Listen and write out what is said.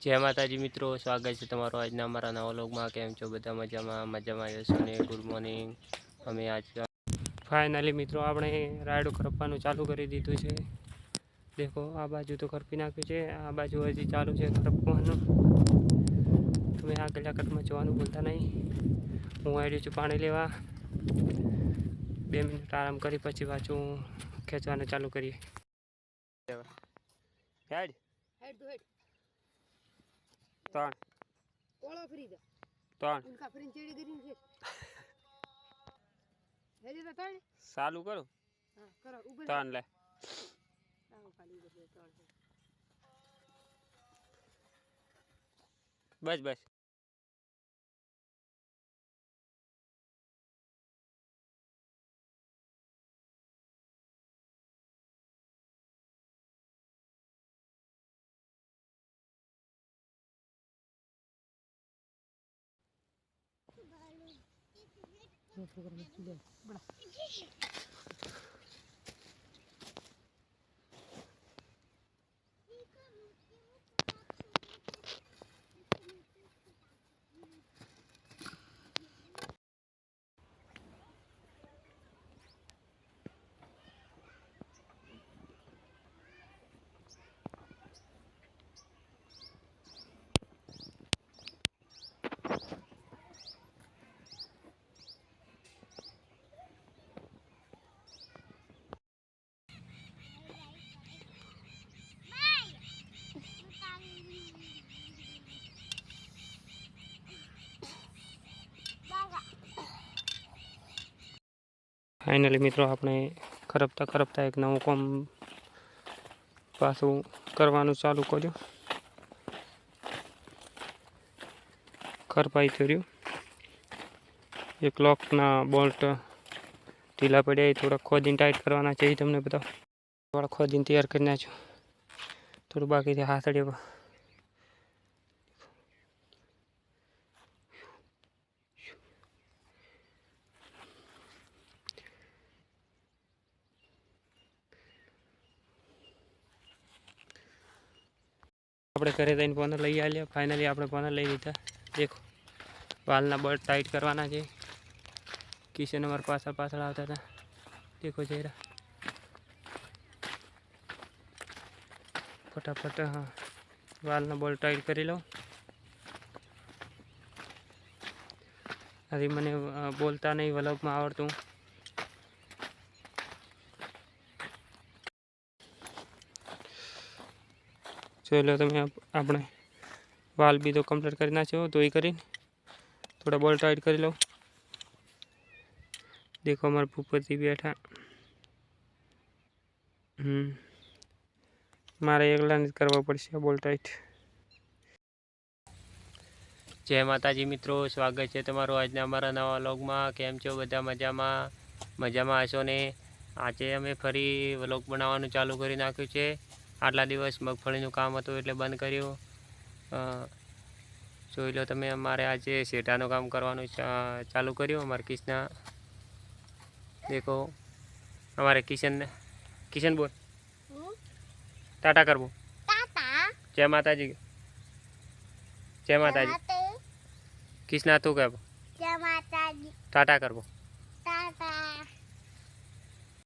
जय माताजी मित्रों, स्वागत है तमारो आजना अमरा नवा व्लॉगमां। केम छो बधा मजामां हशो ने गुड मॉर्निंग। अमे आज फाइनली मित्रों आपणे रायडो करपवानुं चालू करी दीधुं छे। देखो आ बाजू तो करपी नाख्युं छे, आ बाजू हजी चालू छे करपवानुं। तमे आगळना कटमां जोवानुं भूलता नहीं। हूँ आई रह्यो छुं पाणी लेवा। 2 मिनिट आराम करी पछी पाछुं खेंचवानुं चालू करीए। हेड हेड तो हेड त्रण ओळो फ्री दे त्रण उनका फ्री चेड़ी करी छे हे जे त्रण चालू करो। हां करो ऊपर त्रण ले आओ खाली दे त्रण बस बस। फाइनली मित्रों आपणे करपता करपता एक नवुं काम पाछुं करवानुं चालू कर्युं। करपाई कर्युं। एक लॉकना बोल्ट ढीला पड्या ए थोड़ा खोदीने टाइट करवाना छे। तमने बताओ थोड़ा खोदीने तैयार करी नाख्यो। थोड़ुं बाकी छे हाथड़े पर। આપણે ઘરે જઈને પોનર લઈ આવ્યા। फाइनली આપણે પોનર લઈ લીધા। देखो वालना बल्ट टाइट करवाना है। किशन अमर पाछळ पाछळ आवता था। देखो जरा फटाफट हाँ वालना बल्ट टाइट करी लो। अभी मने बोलता नहीं व्लॉग में आवड़तुं। चलो तमे आपणे वाल भी तो कम्प्लीट कर नाख्यो। धोई करीने थोड़ा बोल्ट टाइट कर लो। देखो हमारे भूपति बैठा। मारे एकला ने करवा पड़शे बोल्ट टाइट। जय माताजी मित्रों, स्वागत है तमारो आजना अमरा नवा व्लॉगमां। केम छो बधा मजामां हशो ने। आजे अमे फरी व्लॉग बनाववानुं चालू करी नाख्युं छे। आटला दिवस मगफळीनुं काम हतुं એટલે બંધ કર્યું। જોઈ લો તમે અમારે આજે શેઢાનું કામ કરવાનું ચાલू કર્યું। અમારે કિશના देखो हमारे किशन बोल टाटा करबो। टाटा जय माताजी। जय माताजी किशना तू कहबो जय माताजी टाटा करबो।